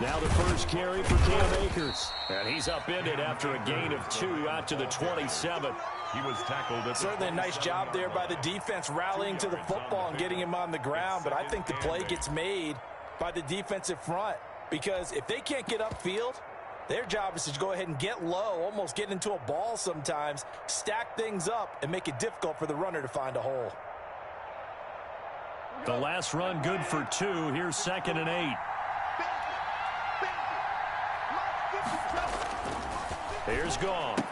Now the first carry for Cam Akers. And he's upended after a gain of 2 out to the 27. He was tackled. Certainly a nice job there by the defense rallying to the football and getting him on the ground. But I think the play gets made by the defensive front, because if they can't get upfield, their job is to go ahead and get low, almost get into a ball sometimes, stack things up, and make it difficult for the runner to find a hole. The last run good for 2. Here's 2nd and 8. Here's Goff.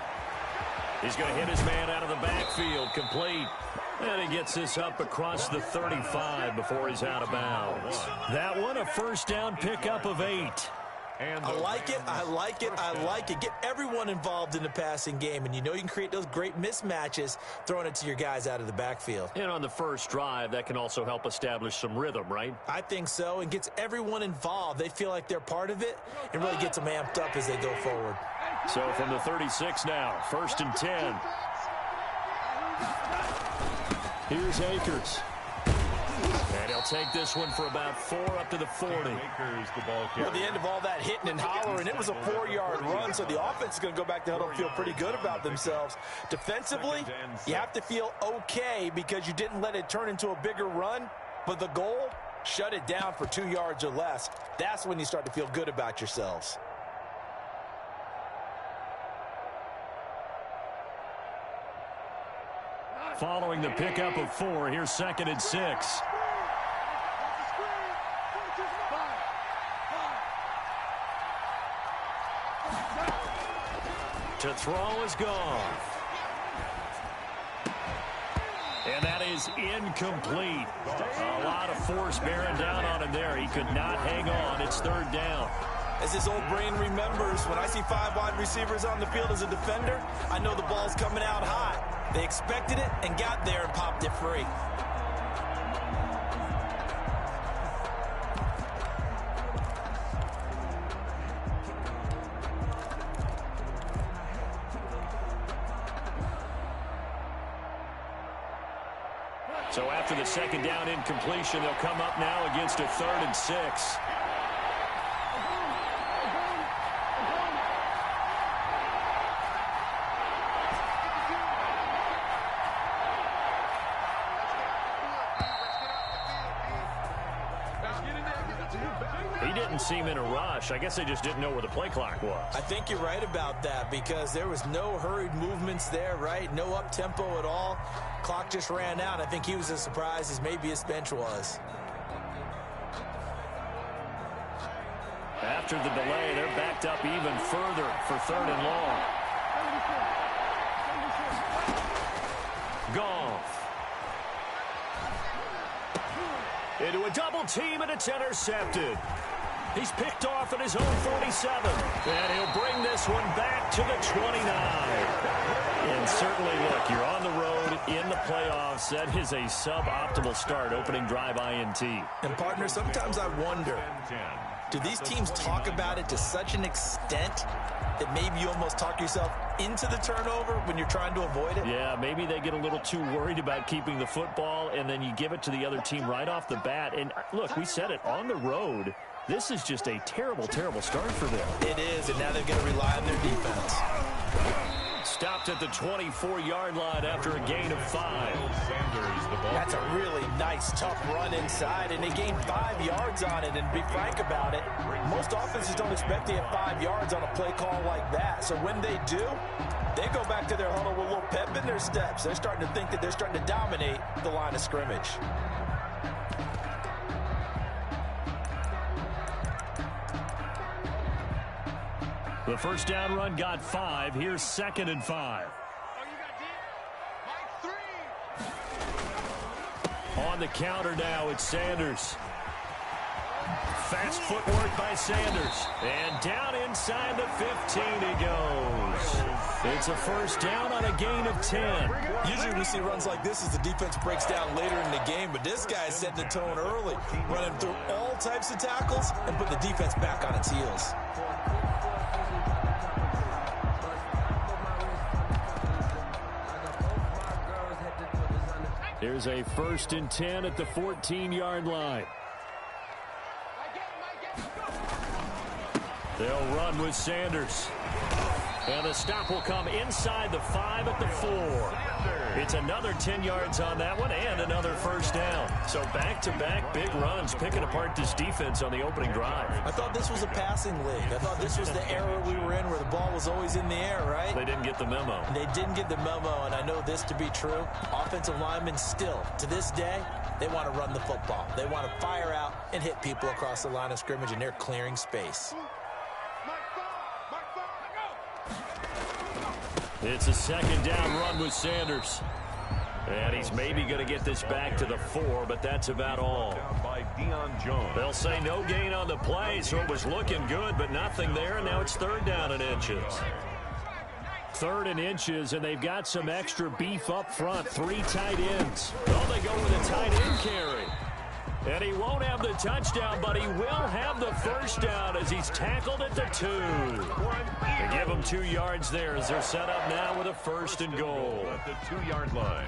He's going to hit his man out of the backfield, complete. And he gets this up across the 35 before he's out of bounds. That one, a first down pickup of 8. I like it, I like it, I like it. Get everyone involved in the passing game, and you know you can create those great mismatches throwing it to your guys out of the backfield. And on the first drive, that can also help establish some rhythm, right? I think so, and gets everyone involved. They feel like they're part of it, and really gets them amped up as they go forward. So from the 36 now, 1st and 10. Here's Akers. And he'll take this one for about 4 up to the 40. At the end of all that hitting and hollering, it was a 4-yard run, so the offense is going to go back to huddle and feel pretty good about themselves. Defensively, you have to feel okay because you didn't let it turn into a bigger run, but the goal, shut it down for 2 yards or less. That's when you start to feel good about yourselves. Following the pickup of 4, here's 2nd and 6. To throw is Goff. And that is incomplete. A lot of force bearing down on him there. He could not hang on. It's 3rd down. As his old brain remembers, when I see 5 wide receivers on the field as a defender, I know the ball's coming out hot. They expected it and got there and popped it free. So after the 2nd down incompletion, they'll come up now against a 3rd and 6. He didn't seem in a rush. I guess they just didn't know where the play clock was. I think you're right about that because there was no hurried movements there, right? No up-tempo at all. Clock just ran out. I think he was as surprised as maybe his bench was. After the delay, they're backed up even further for 3rd and long. Goff. Into a double team, and it's intercepted. He's picked off at his own 47. And he'll bring this one back to the 29. And certainly, look, you're on the road in the playoffs. That is a suboptimal start, opening drive INT. And, partner, sometimes I wonder, do these teams talk about it to such an extent that maybe you almost talk yourself into the turnover when you're trying to avoid it? Yeah, maybe they get a little too worried about keeping the football, and then you give it to the other team right off the bat. And, look, we said it, on the road, this is just a terrible, terrible start for them. It is, and now they've got to rely on their defense. Stopped at the 24-yard line after a gain of 5. That's a really nice, tough run inside, and they gained 5 yards on it. And to be frank about it, most offenses don't expect to get 5 yards on a play call like that. So when they do, they go back to their huddle with a little pep in their steps. They're starting to think that they're starting to dominate the line of scrimmage. The first down run got 5. Here's 2nd and 5. On the counter now, it's Sanders. Fast footwork by Sanders. And down inside the 15 he goes. It's a first down on a gain of 10. Usually we see runs like this as the defense breaks down later in the game, but this guy is setting the tone early, running through all types of tackles and put the defense back on its heels. Here's a 1st and 10 at the 14-yard line. They'll run with Sanders. And the stop will come inside the 5 at the 4. It's another 10 yards on that one and another first down. So back-to-back big runs picking apart this defense on the opening drive. I thought this was a passing league. I thought this was the era we were in where the ball was always in the air, right? They didn't get the memo. They didn't get the memo, and I know this to be true. Offensive linemen still, to this day, they want to run the football. They want to fire out and hit people across the line of scrimmage, and they're clearing space. It's a second down run with Sanders. And he's maybe going to get this back to the 4, but that's about all. They'll say no gain on the play, so it was looking good, but nothing there, and now it's third down and inches. Third and inches, and they've got some extra beef up front. 3 tight ends. Oh, they go with a tight end carry. And he won't have the touchdown, but he will have the first down as he's tackled at the 2. They give him 2 yards there as they're set up now with a first and goal. At the 2-yard line.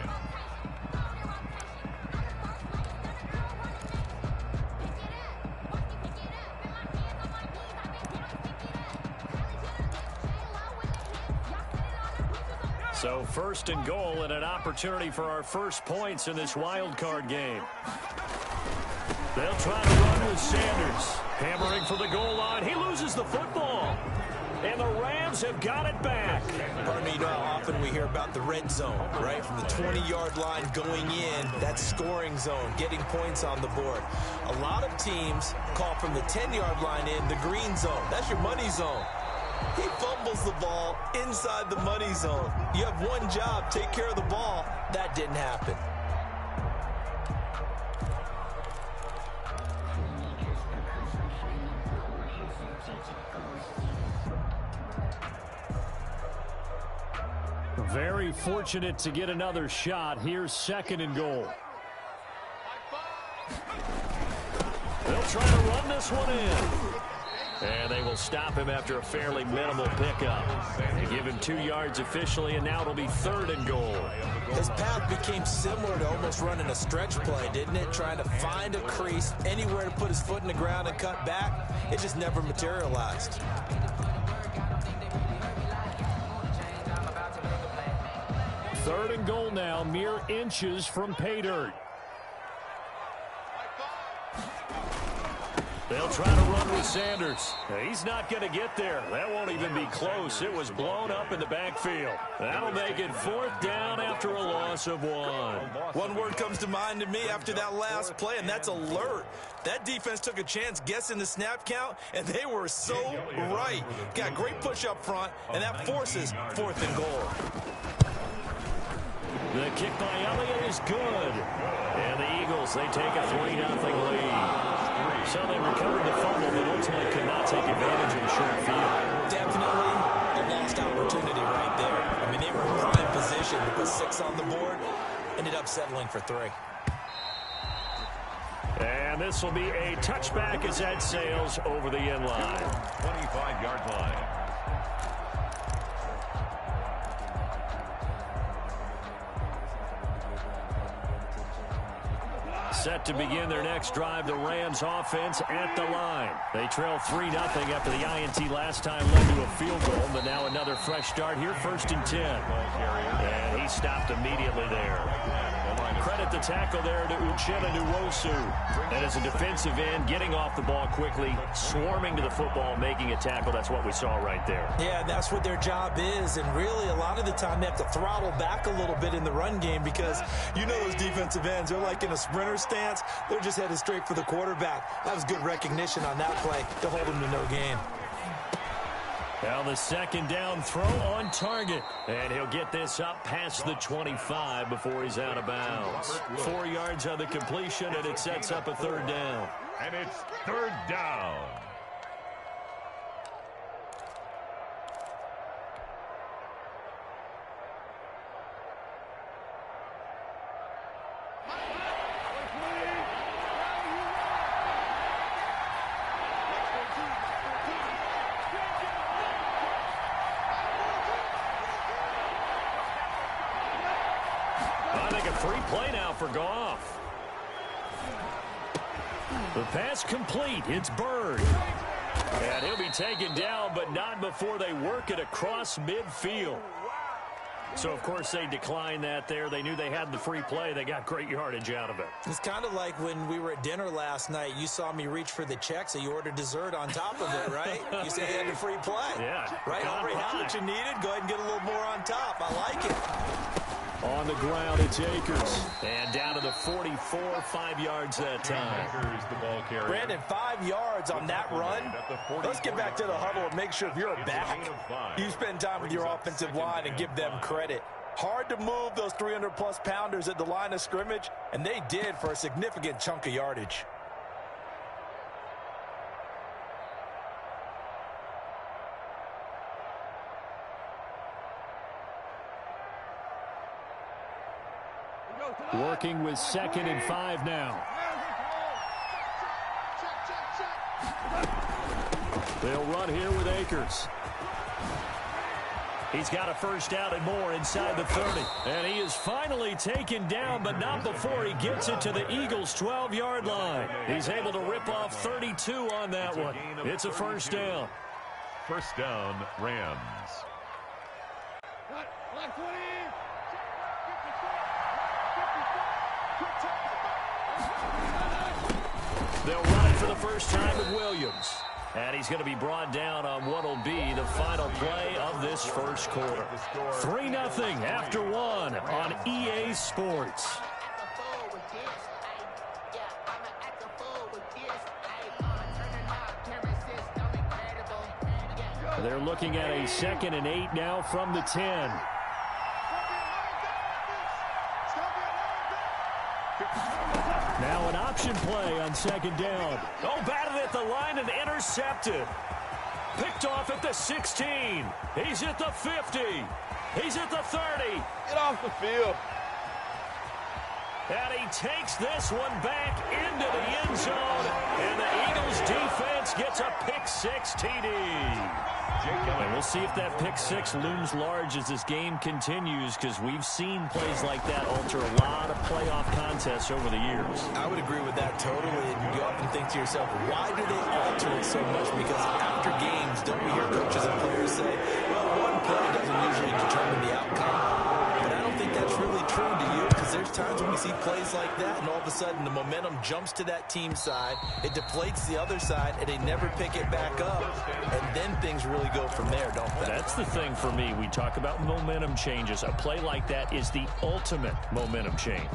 So first and goal and an opportunity for our first points in this wild card game. They'll try to run with Sanders. Hammering for the goal line. He loses the football. And the Rams have got it back. Pardon me, you know how often we hear about the red zone, right? From the 20-yard line going in, that scoring zone, getting points on the board. A lot of teams call from the 10-yard line in the green zone. That's your money zone. He fumbles the ball inside the money zone. You have one job, take care of the ball. That didn't happen. Very fortunate to get another shot. Here's second and goal. They'll try to run this one in. And they will stop him after a fairly minimal pickup. They give him 2 yards officially, and now it'll be third and goal. His path became similar to almost running a stretch play, didn't it? Trying to find a crease, anywhere to put his foot in the ground and cut back. It just never materialized. Third and goal now, mere inches from pay dirt. They'll try to run with Sanders. He's not going to get there. That won't even be close. It was blown up in the backfield. That'll make it fourth down after a loss of 1. One word comes to mind to me after that last play, and that's alert. That defense took a chance guessing the snap count, and they were so right. Got great push up front, and that forces fourth and goal. The kick by Elliott is good. And the Eagles, they take a 3-0 lead. So they recovered the fumble, but ultimately could not take advantage of a short field. Definitely a lost opportunity right there. I mean, they were in prime position to put 6 on the board. Ended up settling for 3. And this will be a touchback as that sails over the end line. 25-yard line. Set to begin their next drive, the Rams offense at the line. They trail 3-0 after the INT last time led to a field goal, but now another fresh start here, first and 10. And he stopped immediately there. Credit the tackle there to Uchenna Nwosu. And as a defensive end, getting off the ball quickly, swarming to the football, making a tackle. That's what we saw right there. Yeah, that's what their job is. And really, a lot of the time, they have to throttle back a little bit in the run game because you know those defensive ends, they're like in a sprinter stance. They're just headed straight for the quarterback. That was good recognition on that play to hold him to no gain. Now the second down throw on target. And he'll get this up past the 25 before he's out of bounds. 4 yards on the completion, and it sets up a third down. And it's third down. Free play now for Goff. The pass complete. It's Bird. And he'll be taken down, but not before they work it across midfield. So, of course, they declined that there. They knew they had the free play. They got great yardage out of it. It's kind of like when we were at dinner last night. You saw me reach for the check, so you ordered dessert on top of it, right? You said you had the free play. Yeah. Right? Already had what you needed. Go ahead and get a little more on top. I like it. On the ground, it's Akers. And down to the 44, 5 yards that time. Akers, the ball carrier. Brandon, 5 yards on that run. Let's get back to the huddle and make sure if you're a back, you spend time with your offensive line and give them credit. Hard to move those 300-plus pounders at the line of scrimmage, and they did for a significant chunk of yardage. Working with 2nd and 5 now. They'll run here with Akers. He's got a first down and more inside the 30. And he is finally taken down, but not before he gets it to the Eagles' 12-yard line. He's able to rip off 32 on that one. It's a first down. First down, Rams. They'll run it for the first time with Williams. And he's going to be brought down on what will be the final play of this first quarter. 3-0 after 1 on EA Sports. They're looking at a 2nd and 8 now from the 10. Now an option play on 2nd down. Oh, batted at the line and intercepted. Picked off at the 16. He's at the 50. He's at the 30. Get off the field. And he takes this one back into the end zone. And the Eagles defense gets a pick-6 TD. And we'll see if that pick-6 looms large as this game continues, because we've seen plays like that alter a lot of playoff contests over the years. I would agree with that totally. And you often think to yourself, why do they alter it so much? Because after games, don't we hear coaches and players say, well, one play doesn't usually determine the outcome. But I don't think that's really true to you, because there's times when we see plays like that, and all of a sudden the momentum jumps to that team side, it deflates the other side, and they never pick it back up, and then things really go from there, don't they? That's the thing for me. We talk about momentum changes. A play like that is the ultimate momentum change.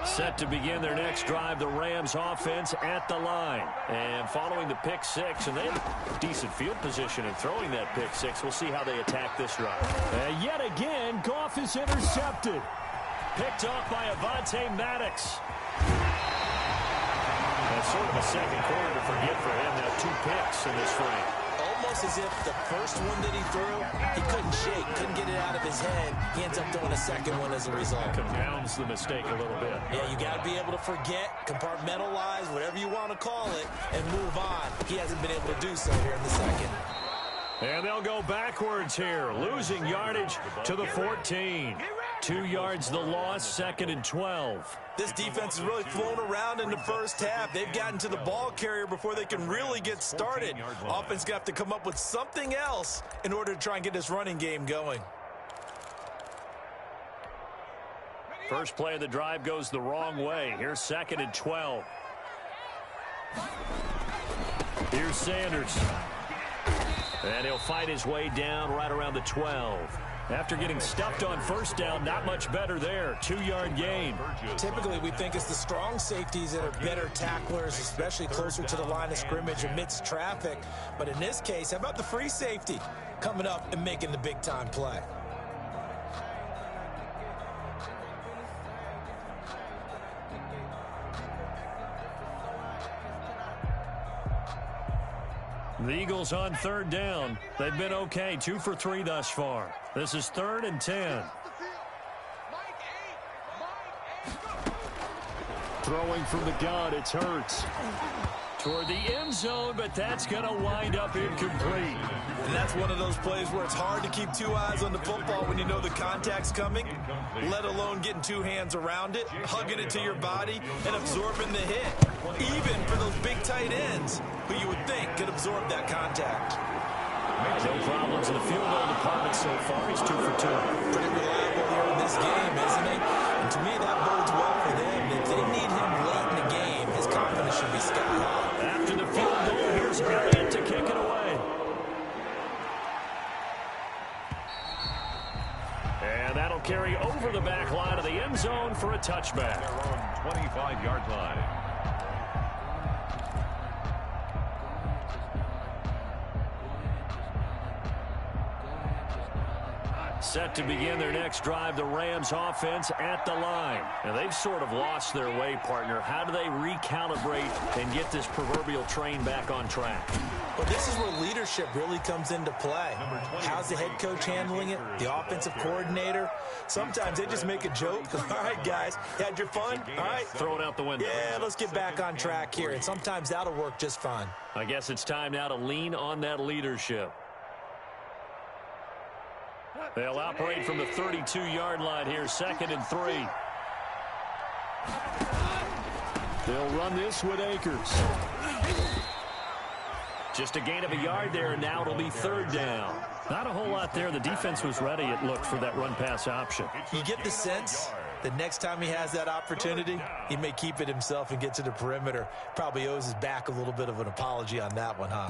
Set to begin their next drive, the Rams offense at the line. And following the pick-6, and they have decent field position in throwing that pick-6. We'll see how they attack this drive. And yet again, Goff is intercepted. Picked off by Avonte Maddox. That's sort of a second quarter to forget for him. Now 2 picks in this frame. Almost as if the first one that he threw, he couldn't shake, couldn't get it out of his head. He ends up throwing a second one as a result. Compounds the mistake a little bit. Yeah, you got to be able to forget, compartmentalize, whatever you want to call it, and move on. He hasn't been able to do so here in the second. And they'll go backwards here, losing yardage to the 14. 2 yards the loss, 2nd and 12. This defense has really flown around in the first half. They've gotten to the ball carrier before they can really get started. Offense got to come up with something else in order to try and get this running game going. First play of the drive goes the wrong way. Here's 2nd and 12. Here's Sanders. And he'll fight his way down right around the 12. After getting stuffed on first down, not much better there. 2-yard gain. Typically, we think it's the strong safeties that are better tacklers, especially closer to the line of scrimmage amidst traffic. But in this case, how about the free safety coming up and making the big-time play? The Eagles on 3rd down. They've been okay, 2 for 3 thus far. This is 3rd and 10. Throwing from the gun, it's Hurts. toward the end zone, but that's going to wind up incomplete. And that's one of those plays where it's hard to keep two eyes on the football when you know the contact's coming, let alone getting two hands around it, hugging it to your body, and absorbing the hit. Even for those big tight ends, who you would think could absorb that contact. No problems in the field goal department so far. He's 2 for 2. Pretty reliable here in this game, isn't he? And to me, that bodes well for them. If they need him late in the game, his confidence should be sky high. After the field goal, here's Elliott to kick it away. And that'll carry over the back line of the end zone for a touchback. Their own 25-yard line. Set to begin their next drive, the Rams offense at the line. And they've sort of lost their way, partner. How do they recalibrate and get this proverbial train back on track? Well, this is where leadership really comes into play. How's the head coach handling it? The offensive coordinator? Sometimes they just make a joke. All right, guys, you had your fun? All right. Throw it out the window. Yeah, let's get back on track here. And sometimes that'll work just fine. I guess it's time now to lean on that leadership. They'll operate from the 32-yard line here, 2nd and 3. They'll run this with Akers. Just a gain of a yard there, and now it'll be 3rd down. Not a whole lot there. The defense was ready, it looked, for that run-pass option. You get the sense that next time he has that opportunity, he may keep it himself and get to the perimeter. Probably owes his back a little bit of an apology on that one, huh?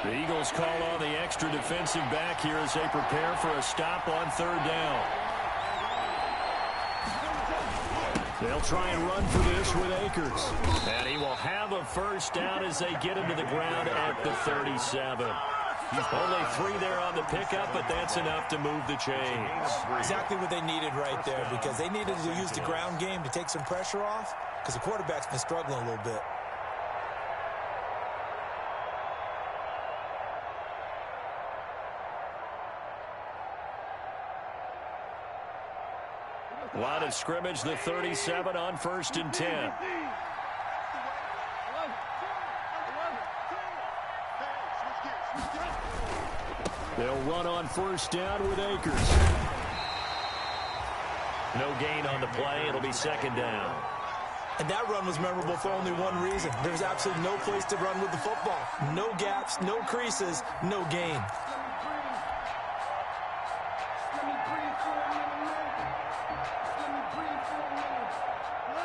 The Eagles call on the extra defensive back here as they prepare for a stop on 3rd down. They'll try and run for this with Akers. And he will have a 1st down as they get him to the ground at the 37. Only 3 there on the pickup, but that's enough to move the chains. Exactly what they needed right there, because they needed to use the ground game to take some pressure off, because the quarterback's been struggling a little bit. Line of scrimmage, the 37 on 1st and 10. They'll run on 1st down with Akers. No gain on the play. It'll be 2nd down. And that run was memorable for only one reason. There's absolutely no place to run with the football. No gaps, no creases, no gain.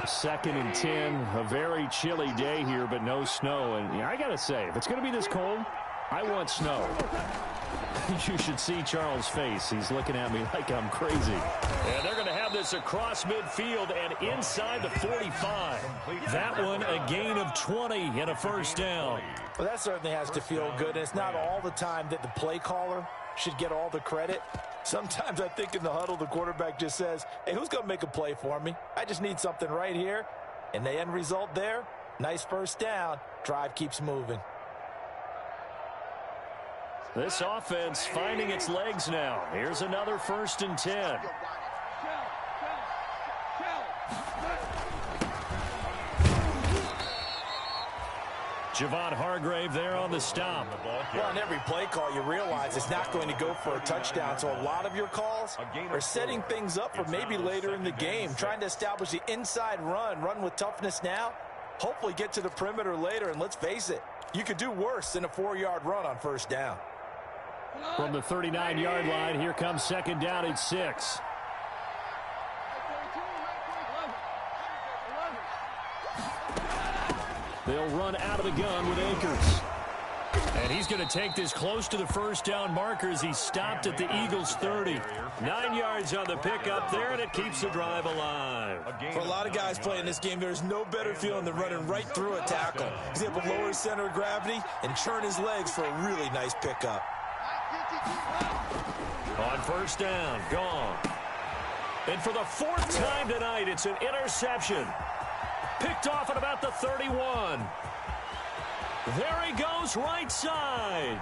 Second and 10, a very chilly day here, but no snow. And yeah, I got to say, if it's going to be this cold, I want snow. You should see Charles' face. He's looking at me like I'm crazy. And they're going to have this across midfield and inside the 45. That one, a gain of 20 and a 1st down. Well, that certainly has to feel good. And it's not all the time that the play caller should get all the credit. Sometimes I think in the huddle, the quarterback just says, hey, who's going to make a play for me? I just need something right here. And the end result there, nice 1st down. Drive keeps moving. This offense finding its legs now. Here's another 1st and 10. Javon Hargrave there on the stop. Well, on every play call, you realize it's not going to go for a touchdown. So a lot of your calls are setting things up for maybe later in the game, trying to establish the inside run with toughness now, hopefully get to the perimeter later. And let's face it, you could do worse than a 4-yard run on 1st down. From the 39-yard line, here comes 2nd down at 6. They'll run out of the gun with Akers. And he's going to take this close to the 1st down marker as he stopped at the Eagles' 30. 9 yards on the pickup there, and it keeps the drive alive. For a lot of guys playing this game, there's no better feeling than running right through a tackle. He's able to lower his center of gravity and churn his legs for a really nice pickup. On 1st down, gone. And for the 4th time tonight, it's an interception. Picked off at about the 31. There he goes, right side.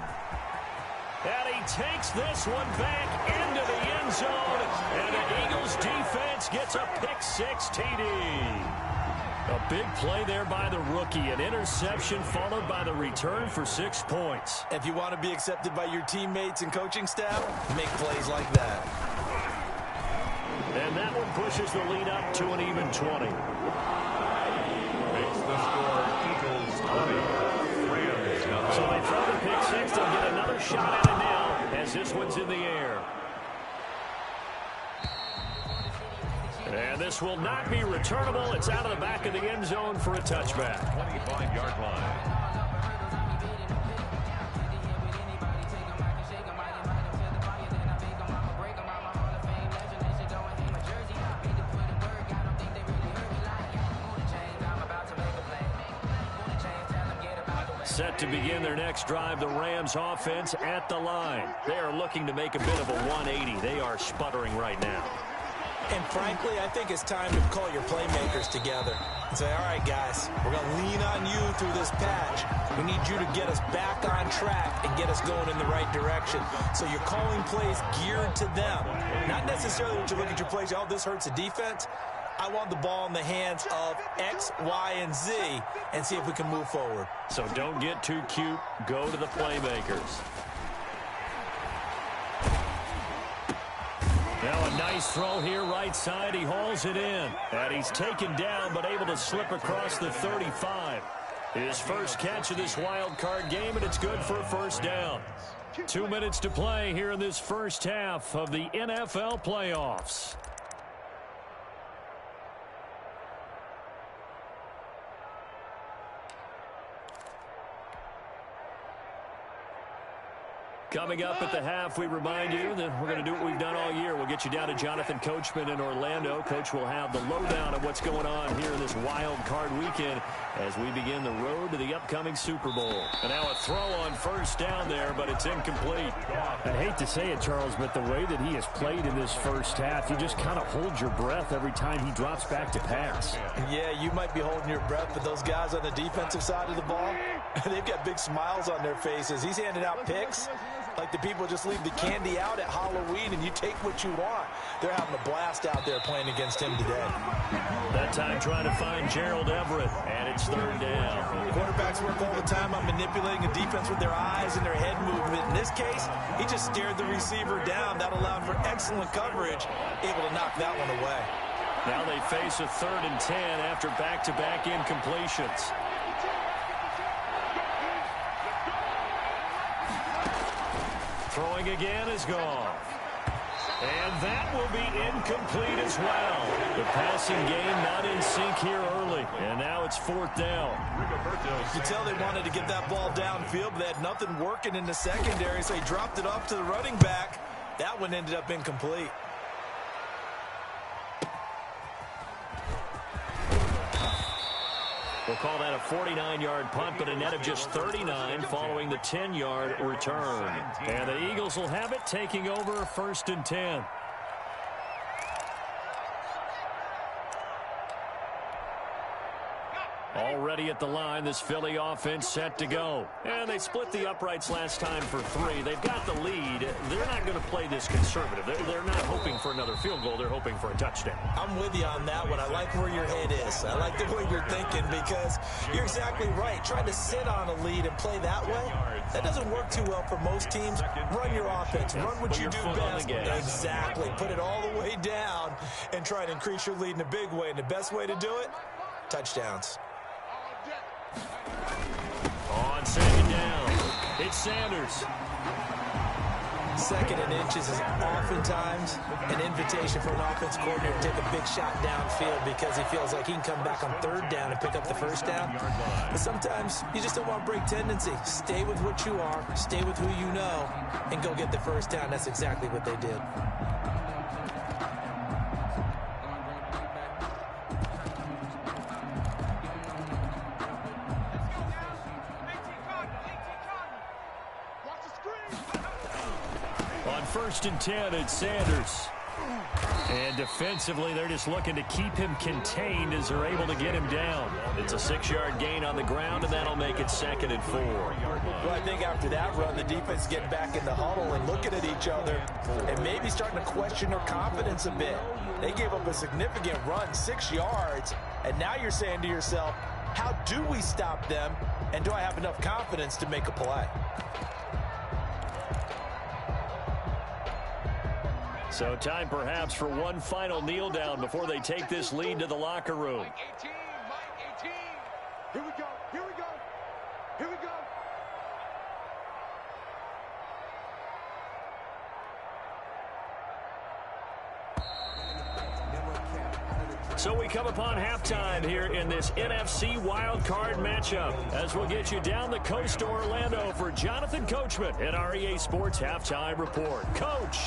And he takes this one back into the end zone. And the Eagles defense gets a pick-6 TD. A big play there by the rookie. An interception followed by the return for 6 points. If you want to be accepted by your teammates and coaching staff, make plays like that. And that one pushes the lead up to an even 20. Makes the score Eagles 20. Rams nothing. So they throw the pick-6. They'll get another shot at it now as this one's in the air. And this will not be returnable. It's out of the back of the end zone for a touchback. 25-yard line. Set to begin their next drive, the Rams offense at the line. They are looking to make a bit of a 180. They are sputtering right now. And frankly, I think it's time to call your playmakers together and say, all right, guys, we're going to lean on you through this patch. We need you to get us back on track and get us going in the right direction. So you're calling plays geared to them. Not necessarily that you look at your plays, oh, this hurts the defense. I want the ball in the hands of X, Y, and Z and see if we can move forward. So don't get too cute. Go to the playmakers. Now a nice throw here right side. He hauls it in. And he's taken down but able to slip across the 35. His first catch of this wild card game, and it's good for a first down. 2 minutes to play here in this first half of the NFL playoffs. Coming up at the half, we remind you that we're going to do what we've done all year. We'll get you down to Jonathan Coachman in Orlando. Coach will have the lowdown of what's going on here in this wild card weekend as we begin the road to the upcoming Super Bowl. And now a throw on first down there, but it's incomplete. I hate to say it, Charles, but the way that he has played in this first half, you just kind of hold your breath every time he drops back to pass. Yeah, you might be holding your breath, but those guys on the defensive side of the ball, they've got big smiles on their faces. He's handing out picks like the people just leave the candy out at Halloween and you take what you want. They're having a blast out there playing against him today. That time trying to find Gerald Everett, and it's third down. Quarterbacks work all the time on manipulating a defense with their eyes and their head movement. In this case, he just stared the receiver down. That allowed for excellent coverage, able to knock that one away. Now they face a 3rd and 10 after back-to-back incompletions. Throwing again is gone. And that will be incomplete as well. The passing game not in sync here early. And now it's 4th down. You tell they wanted to get that ball downfield, but they had nothing working in the secondary, so he dropped it off to the running back. That one ended up incomplete. We'll call that a 49-yard punt, but a net of just 39 following the 10-yard return. And the Eagles will have it, taking over 1st and 10. Already at the line, this Philly offense set to go. And they split the uprights last time for 3. They've got the lead. They're not going to play this conservative. They're not hoping for another field goal. They're hoping for a touchdown. I'm with you on that one. I like where your head is. I like the way you're thinking because you're exactly right. Trying to sit on a lead and play that way, that doesn't work too well for most teams. Run your offense. Run what you do best. Exactly. Put it all the way down and try to increase your lead in a big way. And the best way to do it, touchdowns. On 2nd down, it's Sanders. 2nd and inches is oftentimes an invitation for an offense coordinator to take a big shot downfield because he feels like he can come back on 3rd down and pick up the 1st down. But sometimes you just don't want to break tendency. Stay with what you are, stay with who you know, and go get the 1st down. That's exactly what they did. On 1st and 10, it's Sanders. And defensively, they're just looking to keep him contained as they're able to get him down. It's a 6-yard gain on the ground, and that'll make it 2nd and 4. Well, I think after that run, the defense getting back in the huddle and looking at each other and maybe starting to question their confidence a bit. They gave up a significant run, 6 yards, and now you're saying to yourself, how do we stop them, and do I have enough confidence to make a play? So time perhaps for one final kneel down before they take this lead to the locker room. Mike 18, Mike 18. Here we go, here we go, here we go. So we come upon halftime here in this NFC wildcard matchup as we'll get you down the coast to Orlando for Jonathan Coachman in our EA Sports Halftime Report. Coach!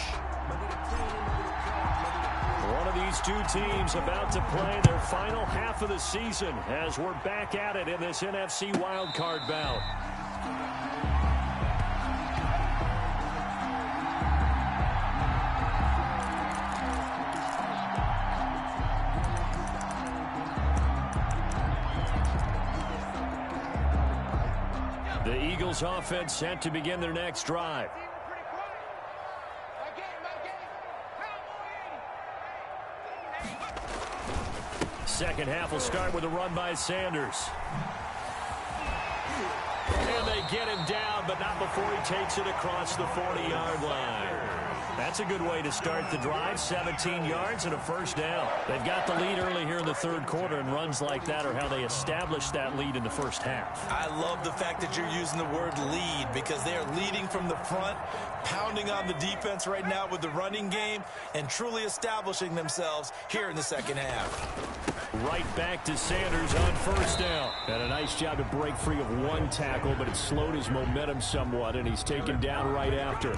One of these two teams about to play their final half of the season as we're back at it in this NFC wildcard bout. The Eagles offense set to begin their next drive. Second half will start with a run by Sanders. And they get him down, but not before he takes it across the 40-yard line. That's a good way to start the drive, 17 yards and a first down. They've got the lead early here in the third quarter, and runs like that are how they establish that lead in the first half. I love the fact that you're using the word lead because they are leading from the front, pounding on the defense right now with the running game, and truly establishing themselves here in the second half. Right back to Sanders on first down. And a nice job to break free of one tackle, but it slowed his momentum somewhat, and he's taken down right after.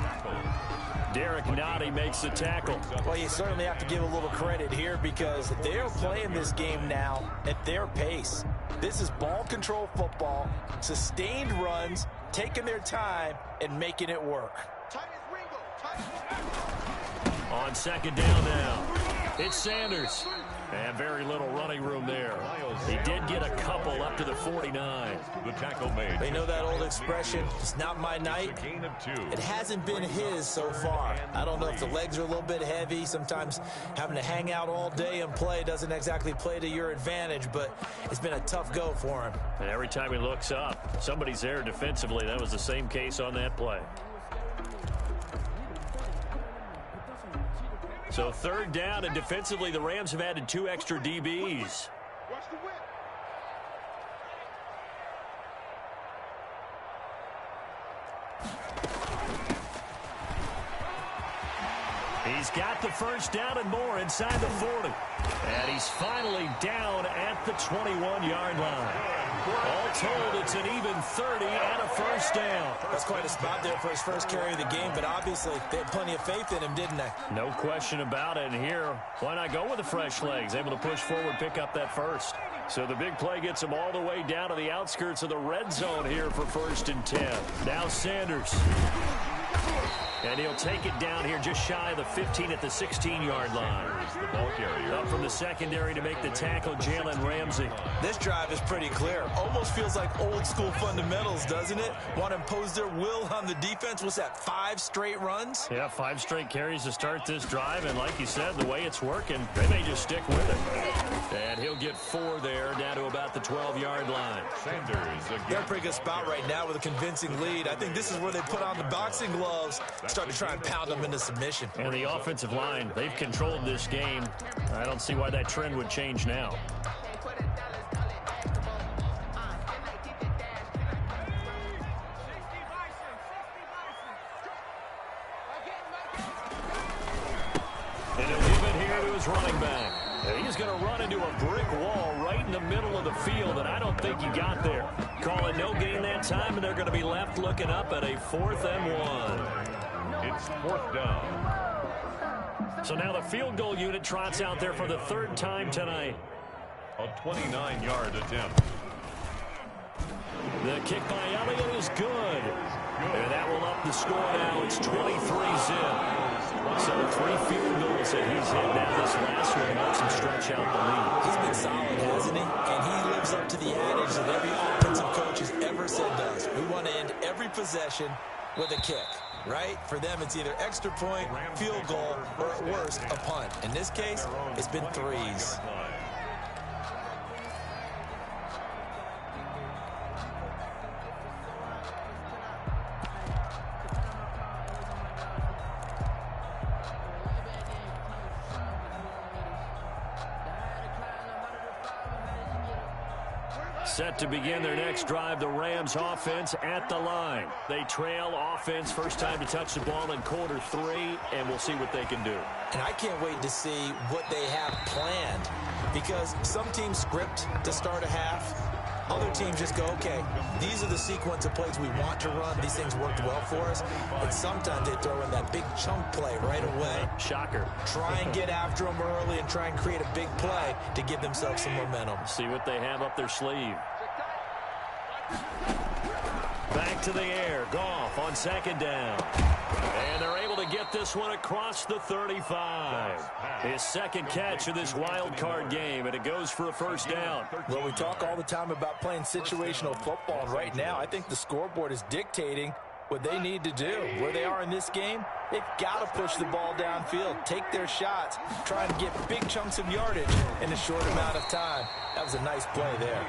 Derek Nottie makes the tackle. Well, you certainly have to give a little credit here because they're playing this game now at their pace. This is ball control football, sustained runs, taking their time, and making it work. On second down now, it's Sanders. And very little running room there. He did get a couple up to the 49. The tackle made. They know that old expression, it's not my night. Gain of 2. It hasn't been his so far. I don't know if the legs are a little bit heavy. Sometimes having to hang out all day and play doesn't exactly play to your advantage, but it's been a tough go for him. And every time he looks up, somebody's there defensively. That was the same case on that play. So third down, and defensively, the Rams have added 2 extra DBs. Watch the whip. He's got the first down and more inside the 40. And he's finally down at the 21-yard line. All told, it's an even 30 and a first down. That's quite a spot there for his first carry of the game, but obviously they had plenty of faith in him, didn't they? No question about it. And here, why not go with the fresh legs? Able to push forward, pick up that first. So the big play gets him all the way down to the outskirts of the red zone here for 1st and 10. Now Sanders. And he'll take it down here just shy of the 15 at the 16-yard line. The ball carrier. Up from the secondary to make the tackle, Jalen Ramsey. This drive is pretty clear. Almost feels like old school fundamentals, doesn't it? Want to impose their will on the defense. What's that, 5 straight runs? Yeah, 5 straight carries to start this drive. And like you said, the way it's working, they may just stick with it. And he'll get 4 there, down to about the 12-yard line. Sanders again. They're in a pretty good spot right now with a convincing lead. I think this is where they put on the boxing gloves, start to try and pound them into submission. And the offensive line, they've controlled this game. I don't see why that trend would change now. And he'll give it here to his running back. And he's going to run into a brick wall right in the middle of the field, and I don't think he got there. Call it no gain that time, and they're going to be left looking up at a 4th and 1. It's 4th down. So now the field goal unit trots out there for the 3rd time tonight. A 29-yard attempt. The kick by Elliott is good. And that will up the score now. It's 23-zip. So 3 field goals that he's hit now. This last one helps him stretch out the lead. He's been solid, hasn't he? And he lives up to the adage that every offensive coach has ever said does. We want to end every possession with a kick, right? For them, it's either extra point, field goal, or at worst, a punt. In this case, it's been threes. Set to begin their next drive, the Rams offense at the line. They trail offense, first time to touch the ball in quarter 3, and we'll see what they can do. And I can't wait to see what they have planned, because some teams script to start a half. Other teams just go, okay, these are the sequence of plays we want to run. These things worked well for us. And sometimes they throw in that big chunk play right away. Shocker. Try and get after them early and try and create a big play to give themselves some momentum. See what they have up their sleeve. Back to the air. Goff on second down. And they're able to get this one across the 35. His second catch of this wild card game, and it goes for a first down. Well, we talk all the time about playing situational football, and right now I think the scoreboard is dictating what they need to do. Where they are in this game, they've got to push the ball downfield, take their shots, try and get big chunks of yardage in a short amount of time. That was a nice play there.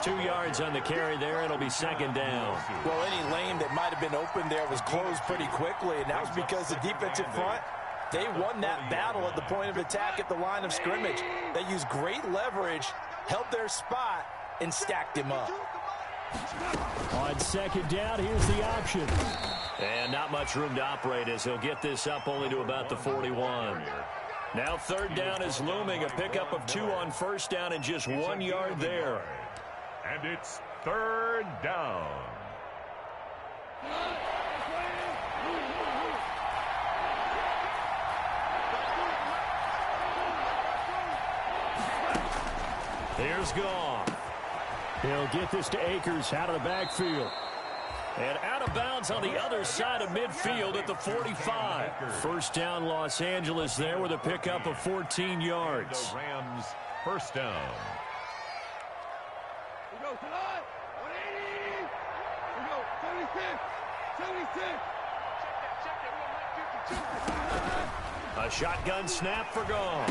2 yards on the carry there. It'll be second down. Well, any lane that might have been open there was closed pretty quickly, and that was because the defensive front, they won that battle at the point of attack at the line of scrimmage. They used great leverage, held their spot, and stacked him up. On second down, here's the option. And not much room to operate as he'll get this up only to about the 41. Now third down is looming. A pickup of 2 on first down and just 1 yard there. And it's third down. Here's Goff. He'll get this to Akers out of the backfield. And out of bounds on the other side of midfield at the 45. First down Los Angeles there with a pickup of 14 yards. The Rams first down. We go to line. 180. We go 76. 76. Check that. A shotgun snap for Goff.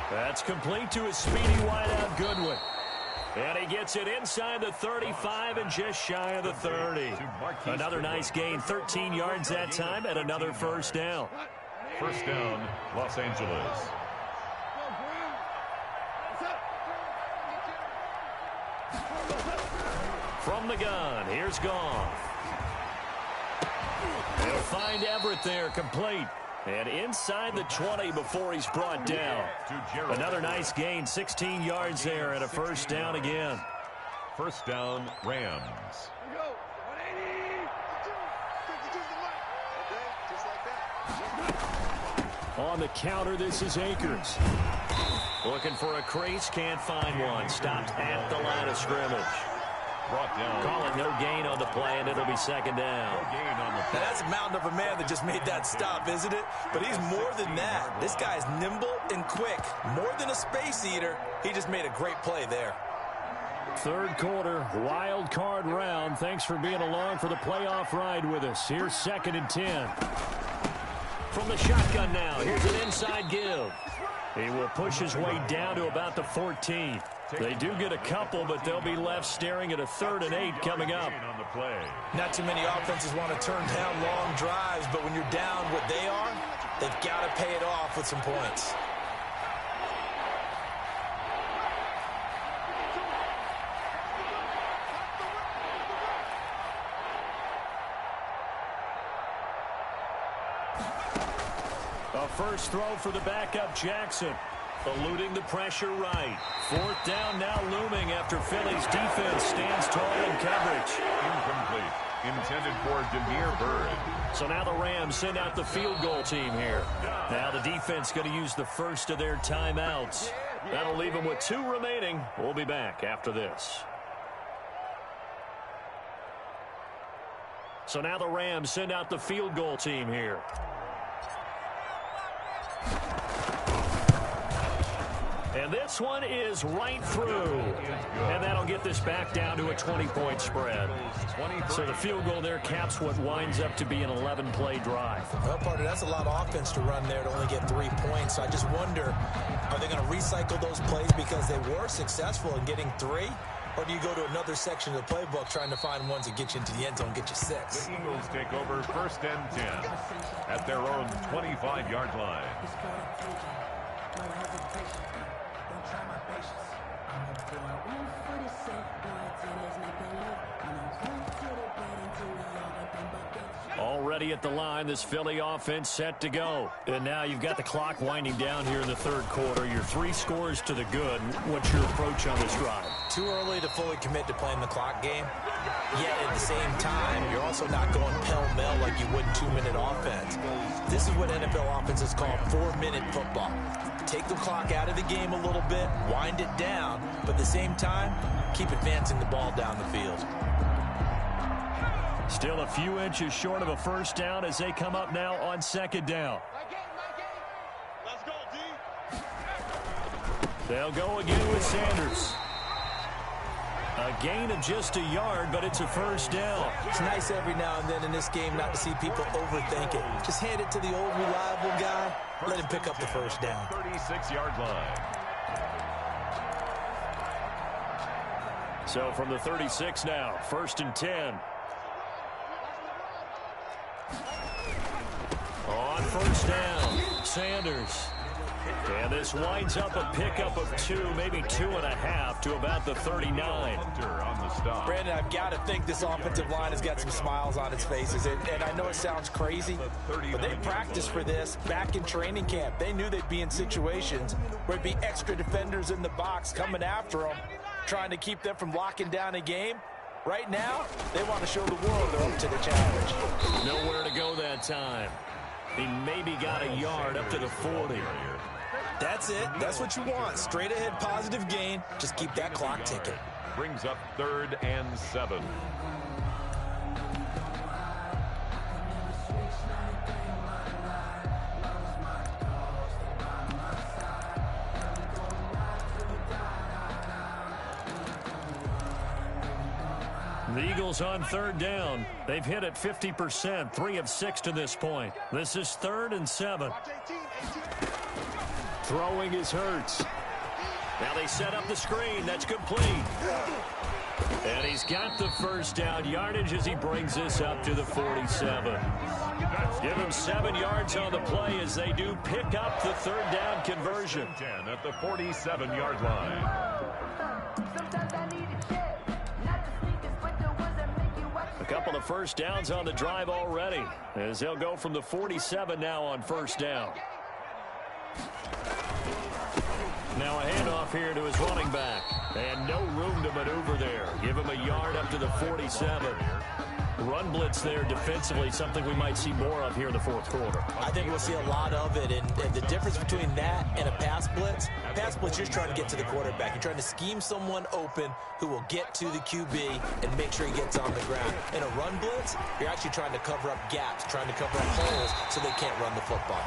That's complete to his speedy wideout Goodwin. And he gets it inside the 35 and just shy of the 30. Another nice gain, 13 yards that time, and another first down. First down, Los Angeles. From the gun, here's Goff. They'll find Everett there, complete. And inside the 20 before he's brought down. Another nice gain, 16 yards there, and a first down again. First down, Rams. We go 180. On the counter, this is Akers. Looking for a crease, can't find one. Stopped at the line of scrimmage. Brought down. Call it no gain on the play, and it'll be second down. No gain on the play. Now, that's a mountain of a man that just made that stop, isn't it? But he's more than that. This guy's nimble and quick. More than a space eater. He just made a great play there. Third quarter, wild card round. Thanks for being along for the playoff ride with us. Here's second and 10. From the shotgun now, here's an inside give. He will push his way down to about the 14. They do get a couple, but they'll be left staring at a 3rd and 8 coming up. On the play. Not too many offenses want to turn down long drives, but when you're down what they are, they've got to pay it off with some points. A first throw for the backup Jackson. Eluding the pressure right. Fourth down now looming after Philly's defense stands tall in coverage. Incomplete. Intended for Demir Bird. So now the Rams send out the field goal team here. Now the defense going to use the first of their timeouts. That'll leave them with 2 remaining. We'll be back after this. So now the Rams send out the field goal team here. And this one is right through. And that'll get this back down to a 20-point spread. So the field goal there caps what winds up to be an 11-play drive. Well, partner, that's a lot of offense to run there to only get 3 points. So I just wonder, are they going to recycle those plays because they were successful in getting 3? Or do you go to another section of the playbook trying to find ones that get you into the end zone and get you 6? The Eagles take over 1st and 10 at their own 25-yard line. Already at the line, this Philly offense set to go. And now you've got the clock winding down here in the 3rd quarter. You're 3 scores to the good. What's your approach on this drive? Too early to fully commit to playing the clock game. Yet at the same time, you're also not going pell-mell like you would in 2-minute offense. This is what NFL offenses call 4-minute football. Take the clock out of the game a little bit, wind it down, but at the same time, keep advancing the ball down the field. Still a few inches short of a 1st down as they come up now on 2nd down. Let's go, D. They'll go again with Sanders. A gain of just a yard, but it's a 1st down. It's nice every now and then in this game not to see people overthink it. Just hand it to the old reliable guy. Let him pick up the 1st down. 36-yard line. So from the 36 now, 1st and 10. On 1st down, Sanders. And this winds up a pickup of 2, maybe 2.5 to about the 39. Brandon, I've got to think this offensive line has got some smiles on its faces. And I know it sounds crazy, but they practiced for this back in training camp. They knew they'd be in situations where it'd be extra defenders in the box coming after them, trying to keep them from locking down a game. Right now, they want to show the world they're up to the challenge. Nowhere to go that time. He maybe got a yard up to the 40. That's it. That's what you want. Straight ahead positive gain. Just keep that clock ticking. Brings up 3rd and 7. The Eagles on 3rd down. They've hit it 50%, 3 of 6 to this point. This is 3rd and 7. Throwing is Hurts. Now they set up the screen. That's complete. And he's got the 1st down yardage as he brings this up to the 47. Give him 7 yards on the play as they do pick up the 3rd down conversion. 10 at the 47-yard line. A couple of 1st downs on the drive already as they'll go from the 47 now on 1st down. Now a handoff here to his running back. And no room to maneuver there. Give him a yard up to the 47. Run blitz there defensively, something we might see more of here in the 4th quarter. I think we'll see a lot of it, and the difference between that and a pass blitz, you're just trying to get to the quarterback. You're trying to scheme someone open who will get to the QB and make sure he gets on the ground. In a run blitz, you're actually trying to cover up gaps, trying to cover up holes so they can't run the football.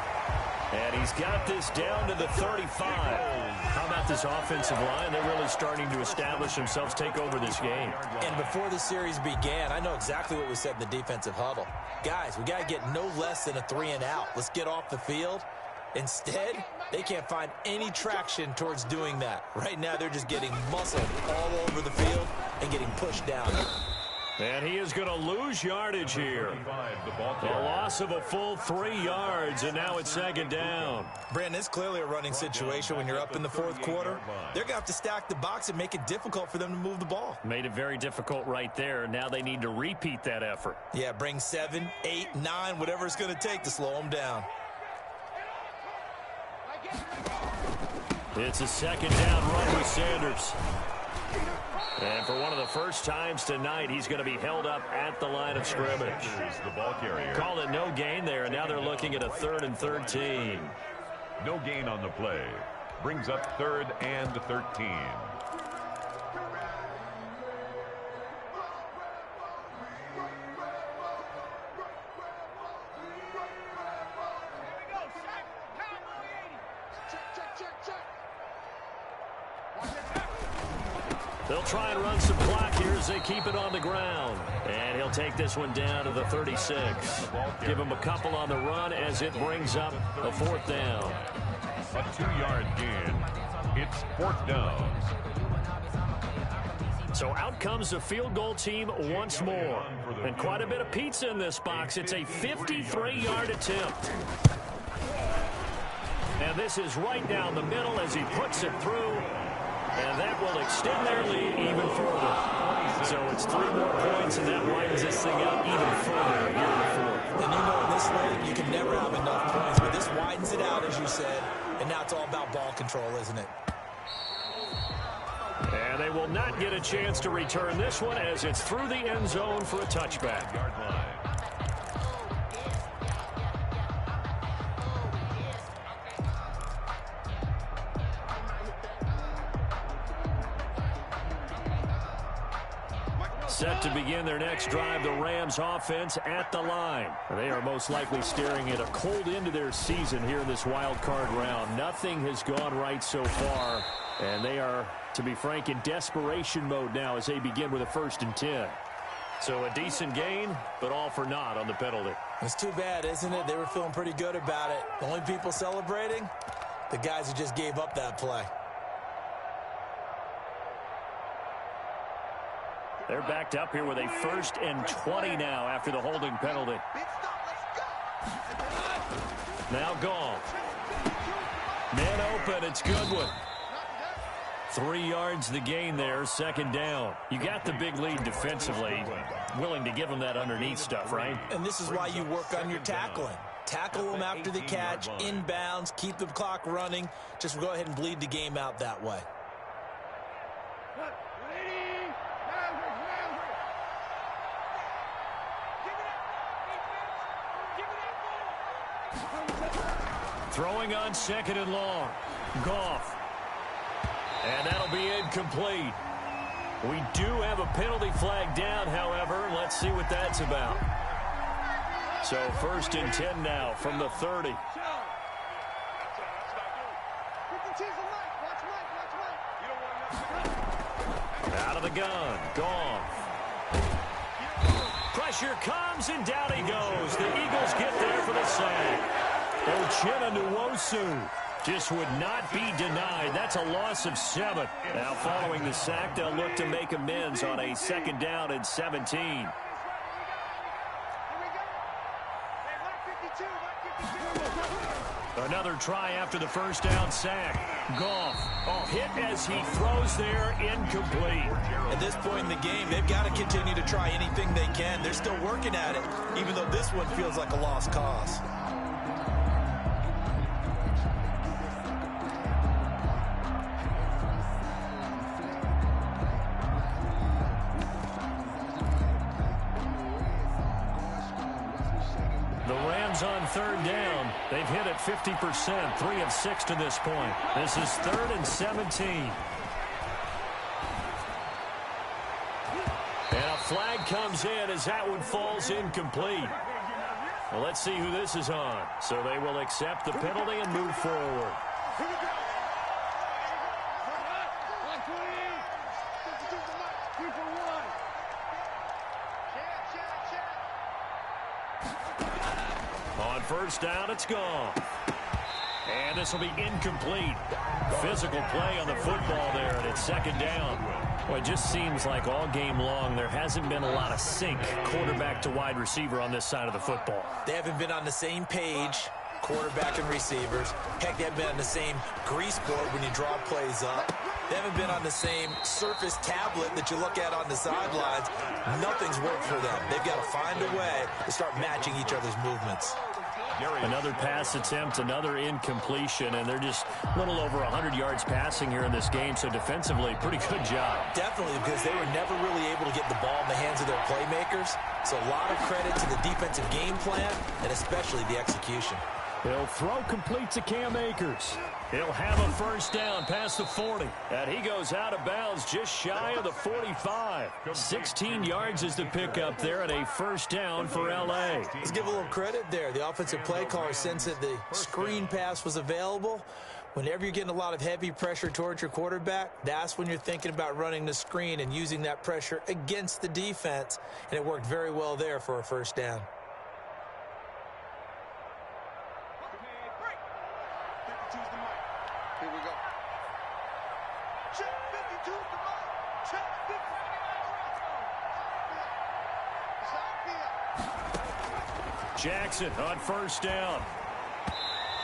And he's got this down to the 35. How about this offensive line? They're really starting to establish themselves, take over this game. And before the series began, I know exactly what was said in the defensive huddle. Guys, we got to get no less than a 3 and out. Let's get off the field. Instead, they can't find any traction towards doing that. Right now, they're just getting muscled all over the field and getting pushed down. And he is going to lose yardage here. A loss of a full 3 yards, and now it's 2nd down. Brandon, it's clearly a running situation when you're up in the 4th quarter. They're going to have to stack the box and make it difficult for them to move the ball. Made it very difficult right there. Now they need to repeat that effort. Yeah, bring 7, 8, 9, whatever it's going to take to slow them down. It's a 2nd down run with Sanders. And for one of the first times tonight, he's going to be held up at the line of scrimmage. The ball carrier. Called it no gain there, and now they're looking at a 3rd and 13. No gain on the play. Brings up 3rd and 13. They'll try and run some clock here as they keep it on the ground. And he'll take this one down to the 36. Give him a couple on the run as it brings up a 4th down. A 2-yard gain. It's 4th down. So out comes the field goal team once more. And quite a bit of pizza in this box. It's a 53-yard attempt. And this is right down the middle as he puts it through. And that will extend their lead even further. So it's 3 more points, and that widens this thing out even further here in the 4th. And you know in this league, you can never have enough points. But this widens it out, as you said. And now it's all about ball control, isn't it? And they will not get a chance to return this one as it's through the end zone for a touchback. Yard line. Set to begin their next drive, the Rams offense at the line. They are most likely staring at a cold end to their season here in this wild card round. Nothing has gone right so far, and they are, to be frank, in desperation mode now as they begin with a 1st and 10. So a decent gain, but all for naught on the penalty. It's too bad, isn't it? They were feeling pretty good about it. The only people celebrating, the guys who just gave up that play. They're backed up here with a 1st and 20 now after the holding penalty. Now Goff. Man open, it's Goodwin. 3 yards the gain there, 2nd down. You got the big lead defensively. Willing to give them that underneath stuff, right? And this is why you work on your tackling. Tackle them after the catch, inbounds, keep the clock running. Just go ahead and bleed the game out that way. Throwing on 2nd and long. Goff. And that'll be incomplete. We do have a penalty flag down, however. Let's see what that's about. So 1st and 10 now from the 30. Out of the gun. Goff. Pressure comes, and down he goes. The Eagles get there for the sack. Uchenna Nwosu just would not be denied. That's a loss of 7. Now following the sack, they'll look to make amends on a 2nd down and 17. Another try after the 1st down sack. Goff, hit as he throws there, incomplete. At this point in the game, they've got to continue to try anything they can. They're still working at it, even though this one feels like a lost cause. On 3rd down, they've hit it 50%, 3 of 6 to this point. This is 3rd and 17. And a flag comes in as that one falls incomplete. Well, let's see who this is on. So they will accept the penalty and move forward. On 1st down, it's gone. And this will be incomplete. Physical play on the football there, and it's 2nd down. Well, it just seems like all game long there hasn't been a lot of sync quarterback to wide receiver on this side of the football. They haven't been on the same page, quarterback and receivers. Heck, they haven't been on the same grease board when you draw plays up. They haven't been on the same surface tablet that you look at on the sidelines. Nothing's worked for them. They've got to find a way to start matching each other's movements. Another pass attempt, another incompletion, and they're just a little over 100 yards passing here in this game, so defensively, pretty good job. Definitely, because they were never really able to get the ball in the hands of their playmakers, so a lot of credit to the defensive game plan, and especially the execution. He'll throw complete to Cam Akers. He'll have a 1st down past the 40. And he goes out of bounds just shy of the 45. 16 yards is the pickup there, and a 1st down for L.A. Let's give a little credit there. The offensive play caller sensed that the screen pass was available, Whenever you're getting a lot of heavy pressure towards your quarterback, that's when you're thinking about running the screen and using that pressure against the defense, and it worked very well there for a first down. Here we go. Check 52's the mic. Check 52. Jackson on first down.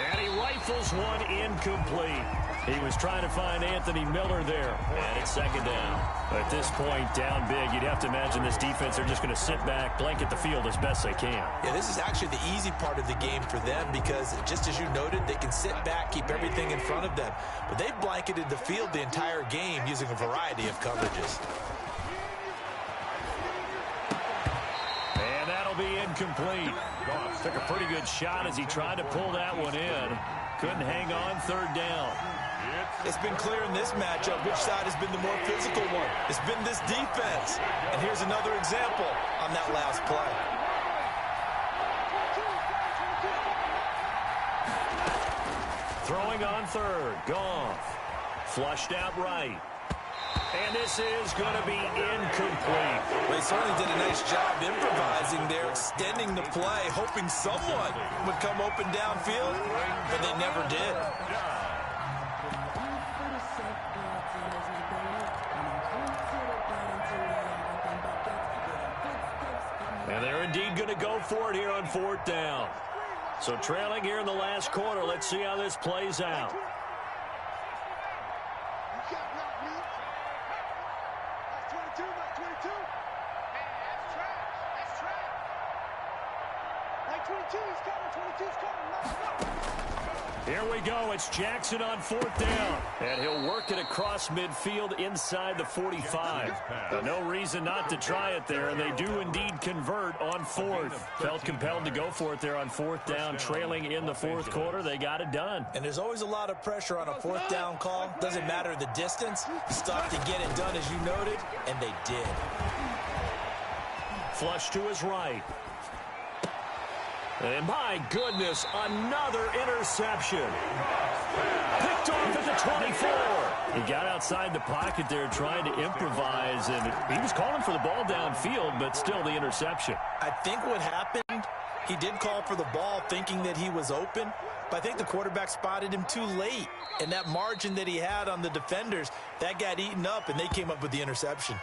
And he rifles one incomplete. He was trying to find Anthony Miller there. And it's second down. At this point, down big, you'd have to imagine this defense are just going to sit back, blanket the field as best they can. Yeah, this is actually the easy part of the game for them because, just as you noted, they can sit back, keep everything in front of them. But they blanketed the field the entire game using a variety of coverages. And that'll be incomplete. Goff took a pretty good shot as he tried to pull that one in. Couldn't hang on, third down. It's been clear in this matchup which side has been the more physical one. It's been this defense. And here's another example on that last play. Throwing on third. Goff. Flushed out right. And this is going to be incomplete. They certainly did a nice job improvising there, extending the play, hoping someone would come open downfield, but they never did. And they're indeed going to go for it here on fourth down. So trailing here in the last quarter, let's see how this plays out. Here we go. It's Jackson on fourth down. And he'll work it across midfield inside the 45. No reason not to try it there, and they do indeed convert on fourth. Felt compelled to go for it there on fourth down, trailing in the fourth quarter. They got it done. And there's always a lot of pressure on a fourth down call. Doesn't matter the distance. Stuff to get it done, as you noted, and they did. Flush to his right. And my goodness, another interception. Picked off at the 24. He got outside the pocket there trying to improvise, and he was calling for the ball downfield, but still the interception. I think what happened, he did call for the ball thinking that he was open, but I think the quarterback spotted him too late. And that margin that he had on the defenders, that got eaten up, and they came up with the interception.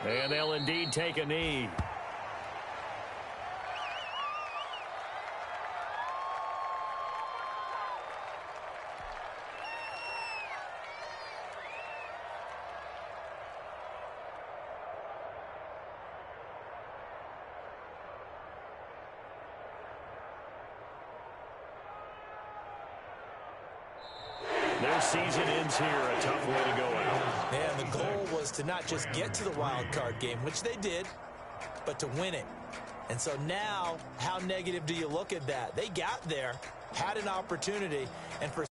And they'll indeed take a knee. Their season ends here. A tough way to go out. And the goal was to not just get to the wild card game, which they did, but to win it. And so now, how negative do you look at that? They got there, had an opportunity, and for